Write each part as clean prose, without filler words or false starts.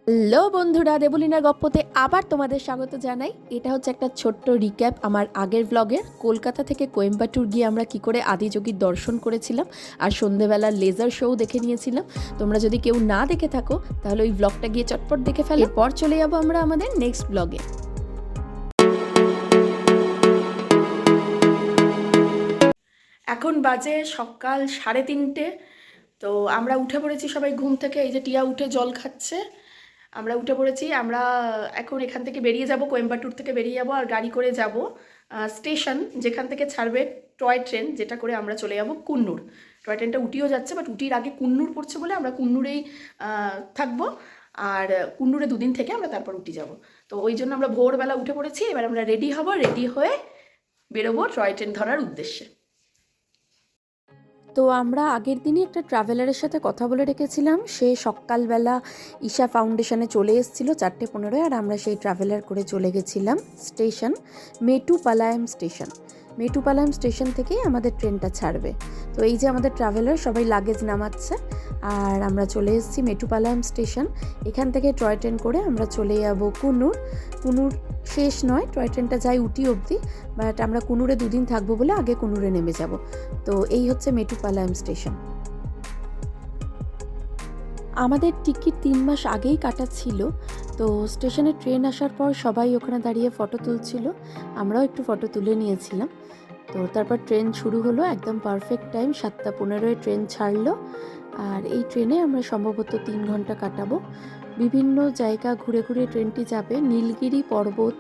Hello বন্ধুরা, দেবলীনা গপ্পতে আবার তোমাদের স্বাগত জানাই। এটা হচ্ছে একটা ছোট্ট রিক্যাপ আমার আগের ব্লগের। কলকাতা থেকে কোয়েম্বাটুর গিয়ে আমরা কি করে আদিযোগীর দর্শন করেছিলাম আর সন্ধেবেলার লেজার শো দেখে নিয়েছিলাম। তোমরা যদি কেউ না দেখে থাকো তাহলে ওই ব্লগটা গিয়ে চটপট দেখে ফেলো। এরপর চলে যাবো আমরা আমাদের নেক্সট ব্লগে। এখন বাজে সকাল 3:30। তো আমরা উঠে পড়েছি সবাই ঘুম থেকে। এই যে টিয়া উঠে জল খাচ্ছে, আমরা উঠে পড়েছি। আমরা এখন এখান থেকে বেরিয়ে যাব, কোয়েম্বাটুর থেকে বেরিয়ে যাব আর গাড়ি করে যাব স্টেশন, যেখান থেকে ছাড়বে টয় ট্রেন, যেটা করে আমরা চলে যাব কুন্নুর। টয় ট্রেনটা উটিও যাচ্ছে, বাট উটির আগে কুন্নুর পড়ছে বলে আমরা কুন্নুরেই থাকবো। আর কুন্নুরে 2 দিন থেকে আমরা তারপর উটি যাব। তো ওই জন্য আমরা ভোরবেলা উঠে পড়েছি। এবার আমরা রেডি হব, রেডি হয়ে বেরোবো টয় ট্রেন ধরার উদ্দেশ্যে। তো আমরা আগের দিনই একটা ট্রাভেলারের সাথে কথা বলে রেখেছিলাম। সে সকালবেলা ঈশা ফাউন্ডেশনে চলে এসেছিলো 4:15, আর আমরা সেই ট্রাভেলার করে চলে গেছিলাম স্টেশন মেটুপালায়াম স্টেশন। মেটুপালায়াম স্টেশন থেকেই আমাদের ট্রেনটা ছাড়বে। তো এই যে আমাদের ট্রাভেলার সবাই লাগেজ নামাচ্ছে, আর আমরা চলে এসেছি মেটুপালায়াম স্টেশন। এখান থেকে টয় ট্রেন করে আমরা চলে যাব কুন্নুর। কুন্নুর শেষ নয়, টয় ট্রেনটা যায় উটি অবধি, বাট আমরা কুন্নুরে 2 দিন থাকবো বলে আগে কুন্নুরে নেমে যাব। তো এই হচ্ছে মেটুপালায়াম স্টেশন। আমাদের টিকিট 3 মাস আগেই কাটা ছিল। তো স্টেশনে ট্রেন আসার পর সবাই ওখানে দাঁড়িয়ে ফটো তুলছিল, আমরাও একটু ফটো তুলে নিয়েছিলাম। তো তারপর ট্রেন শুরু হলো, একদম পারফেক্ট টাইম 7:15 ট্রেন ছাড়লো। আর এই ট্রেনে আমরা সম্ভবত 3 ঘন্টা কাটাবো। বিভিন্ন জায়গা ঘুরে ঘুরে ট্রেনটি যাবে। নীলগিরি পর্বত,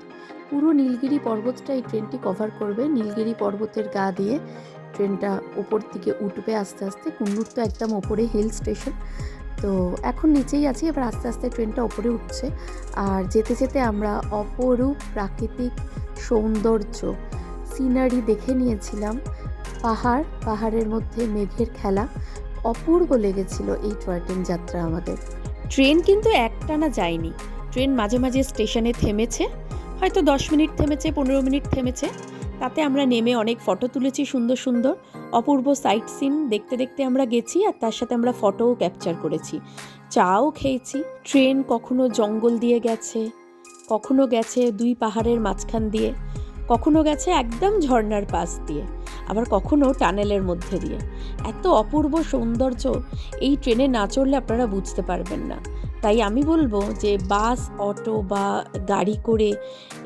পুরো নীলগিরি পর্বতটা এই ট্রেনটি কভার করবে। নীলগিরি পর্বতের গা দিয়ে ট্রেনটা ওপর দিকে উঠবে আস্তে আস্তে। কুন্নুর তো একদম ওপরে হিল স্টেশন। তো এখন নিচেই আছি, এবার আস্তে আস্তে ট্রেনটা ওপরে উঠছে। আর যেতে যেতে আমরা অপরূপ প্রাকৃতিক সৌন্দর্য সিনারি দেখে নিয়েছিলাম। পাহাড়ের মধ্যে মেঘের খেলা, অপূর্ব লেগেছিল এই টয় ট্রেন যাত্রা আমাদের। ট্রেন কিন্তু একটানা যায়নি, ট্রেন মাঝে মাঝে স্টেশনে থেমেছে, হয়তো 10 মিনিট থেমেছে, 15 মিনিট থেমেছে। তাতে আমরা নেমে অনেক ফটো তুলেছি, সুন্দর সুন্দর অপূর্ব সাইট সিন দেখতে দেখতে আমরা গেছি, আর তার সাথে আমরা ফটোও ক্যাপচার করেছি, চাও খেয়েছি। ট্রেন কখনো জঙ্গল দিয়ে গেছে, কখনো গেছে 2 পাহাড়ের মাঝখান দিয়ে, কখনো গেছে একদম ঝর্ণার পাশ দিয়ে, আবার কখনো টানেলের মধ্যে দিয়ে। এত অপূর্ব সৌন্দর্য এই ট্রেনে না চড়লে আপনারা বুঝতে পারবেন না। তাই আমি বলবো যে বাস, অটো বা গাড়ি করে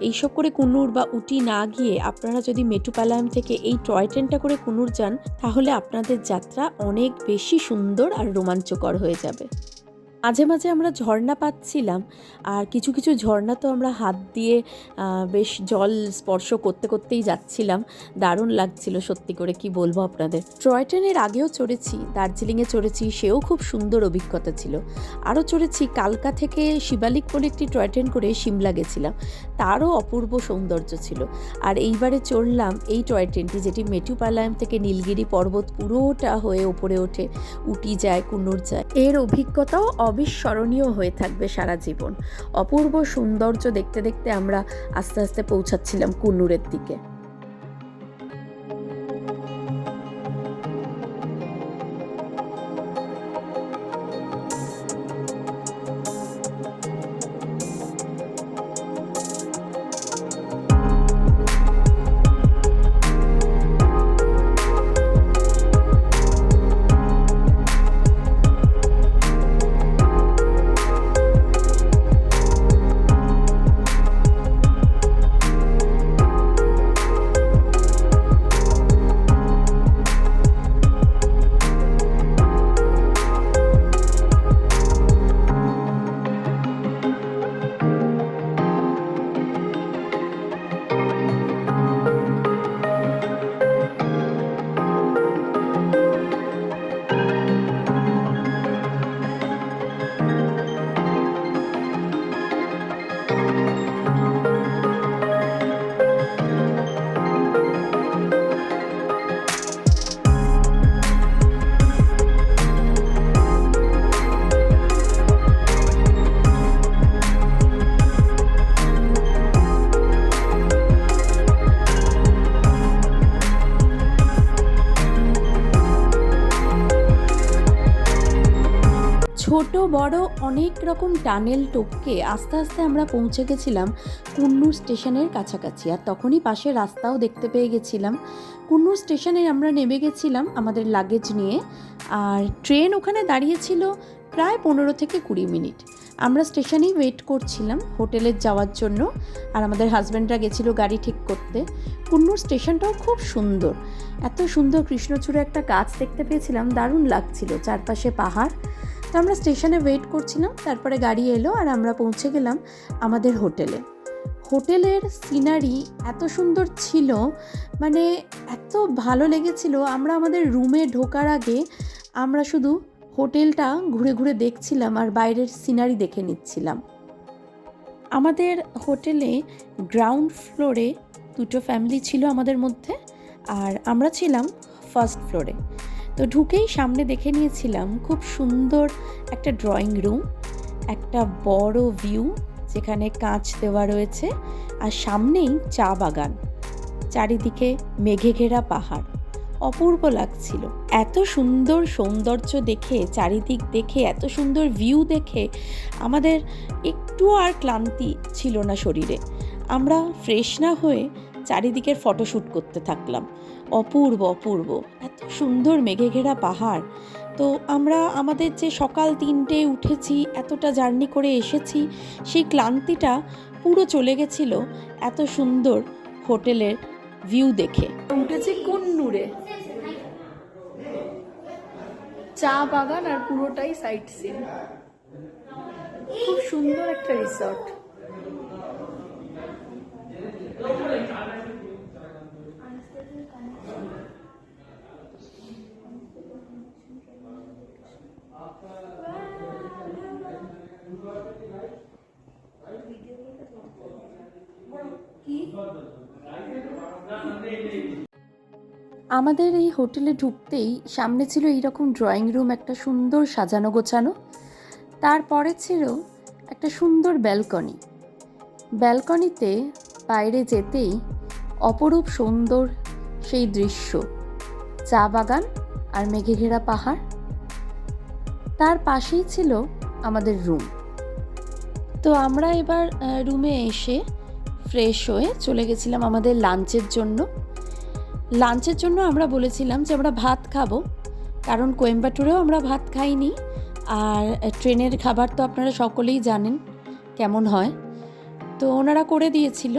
এইসব করে কুন্নুর বা উটি না গিয়ে আপনারা যদি মেটুপালায়াম থেকে এই টয় ট্রেনটা করে কুন্নুর যান, তাহলে আপনাদের যাত্রা অনেক বেশি সুন্দর আর রোমাঞ্চকর হয়ে যাবে। মাঝে মাঝে আমরা ঝর্ণা পাচ্ছিলাম, আর কিছু কিছু ঝর্ণা তো আমরা হাত দিয়ে বেশ জল স্পর্শ করতে করতেই যাচ্ছিলাম। দারুণ লাগছিল সত্যি করে, কি বলবো আপনাদের। টয় ট্রেনের আগেও চড়েছি, দার্জিলিংয়ে চড়েছি, সেও খুব সুন্দর অভিজ্ঞতা ছিল। আরও চড়েছি কালকা থেকে শিবালিক বলে একটি টয় ট্রেন করে সিমলা গেছিলাম, তারও অপূর্ব সৌন্দর্য ছিল। আর এইবারে চড়লাম এই টয় ট্রেনটি, যেটি মেটুপালায়াম থেকে নীলগিরি পর্বত পুরোটা হয়ে ওপরে ওঠে, উটি যায়, কুন্নুর যায়। এর অভিজ্ঞতাও অবিস্মরণীয় হয়ে থাকবে সারা জীবন। অপূর্ব সৌন্দর্য দেখতে দেখতে আমরা আস্তে আস্তে পৌঁছাচ্ছিলাম কুন্নুরের দিকে। বড় অনেক রকম টানেল টপকে আস্তে আস্তে আমরা পৌঁছে গেছিলাম কুন্নুর স্টেশনের কাছাকাছি। আর তখনই পাশে রাস্তাও দেখতে পেয়ে গেছিলাম। কুন্নুর স্টেশনে আমরা নেমে গেছিলাম আমাদের লাগেজ নিয়ে। আর ট্রেন ওখানে দাঁড়িয়েছিল প্রায় 15 থেকে 20 মিনিট। আমরা স্টেশনেই ওয়েট করছিলাম হোটেলে যাওয়ার জন্য। আর আমাদের হাজব্যান্ডরা গেছিলো গাড়ি ঠিক করতে। কুন্নুর স্টেশনটাও খুব সুন্দর, এত সুন্দর কৃষ্ণচূড়া একটা গাছ দেখতে পেয়েছিলাম, দারুণ লাগছিল, চারপাশে পাহাড়। তো আমরা স্টেশনে ওয়েট করছিলাম, তারপরে গাড়ি এলো আর আমরা পৌঁছে গেলাম আমাদের হোটেলে। হোটেলের সিনারি এত সুন্দর ছিল, মানে এত ভালো লেগেছিল। আমরা আমাদের রুমে ঢোকার আগে আমরা শুধু হোটেলটা ঘুরে ঘুরে দেখছিলাম আর বাইরের সিনারি দেখে নিচ্ছিলাম। আমাদের হোটেলে গ্রাউন্ড ফ্লোরে 2টো ফ্যামিলি ছিল আমাদের মধ্যে, আর আমরা ছিলাম ফার্স্ট ফ্লোরে। তো ঢুকেই সামনে দেখে নিয়েছিলাম খুব সুন্দর একটা ড্রয়িং রুম, একটা বড় ভিউ যেখানে কাঁচ দেওয়া রয়েছে, আর সামনেই চা বাগান, চারিদিকে মেঘে ঘেরা পাহাড়, অপূর্ব লাগছিল। এত সুন্দর সৌন্দর্য দেখে, চারিদিক দেখে, এত সুন্দর ভিউ দেখে আমাদের একটুও আর ক্লান্তি ছিল না শরীরে। আমরা ফ্রেশ না হয়ে চারিদিকের ফটোশ্যুট করতে থাকলাম। অপূর্ব অপূর্ব, এত সুন্দর মেঘে ঘেরা পাহাড়। তো আমরা আমাদের যে সকাল 3টে উঠেছি, এতটা জার্নি করে এসেছি, সেই ক্লান্তিটা পুরো চলে গেছিল এত সুন্দর হোটেলের ভিউ দেখে। উঠেছি কুন্নুরে, চা বাগান আর পুরোটাই সাইট সিন। খুব সুন্দর একটা রিসর্ট। আমাদের এই হোটেলে ঢুকতেই সামনে ছিল এইরকম ড্রয়িং রুম, একটা সুন্দর সাজানো গোছানো। তারপরে ছিল একটা সুন্দর ব্যালকনি। ব্যালকনিতে বাইরে যেতেই অপরূপ সুন্দর সেই দৃশ্য, চা বাগান আর মেঘে ঘেরা পাহাড়। তার পাশেই ছিল আমাদের রুম। তো আমরা এবার রুমে এসে ফ্রেশ হয়ে চলে গেছিলাম আমাদের লাঞ্চের জন্য। আমরা বলেছিলাম যে আমরা ভাত খাবো, কারণ কোয়েম্বাটুরেও আমরা ভাত খাইনি। আর ট্রেনের খাবার তো আপনারা সকলেই জানেন কেমন হয়, তো ওনারা করে দিয়েছিল।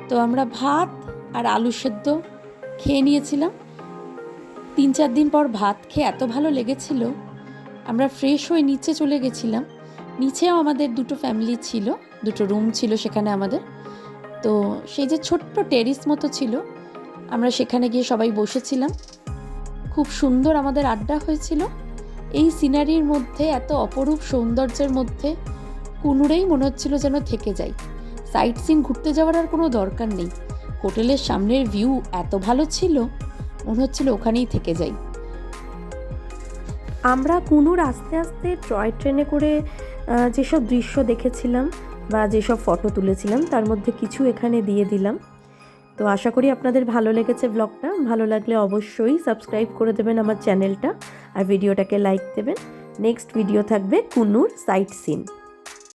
তো আমরা ভাত আর আলু সেদ্ধ খেয়ে নিয়েছিলাম। 3-4 দিন পর ভাত খেয়ে এত ভালো লেগেছিল, আমরা ফ্রেশ হয়ে নিচে চলে গেছিলাম। নিচেও আমাদের 2টো ফ্যামিলি ছিল, 2টো রুম ছিল সেখানে আমাদের। তো সেই যে ছোট্ট টেরিস মতো ছিল, আমরা সেখানে গিয়ে সবাই বসেছিলাম। খুব সুন্দর আমাদের আড্ডা হয়েছিল। এই সিনারির মধ্যে, এত অপরূপ সৌন্দর্যের মধ্যে কুন্নুরেই মনে হচ্ছিল যেন থেকে যাই। সাইট সিন ঘুরতে যাওয়ার আর কোনো দরকার নেই। হোটেলের সামনের ভিউ এত ভালো ছিল, মনে হচ্ছিল ওখানেই থেকে যাই। আমরা কুন্নুর আস্তে আস্তে টয় ট্রেনে করে যেসব দৃশ্য দেখেছিলাম বা যেসব ফটো তুলেছিলাম, তার মধ্যে কিছু এখানে দিয়ে দিলাম। তো আশা করি আপনাদের ভালো লেগেছে ব্লগটা। ভালো লাগলে অবশ্যই সাবস্ক্রাইব করে দেবেন আমার চ্যানেলটা, আর ভিডিওটাকে লাইক দেবেন। নেক্সট ভিডিও থাকবে কুন্নুর সাইট সিন।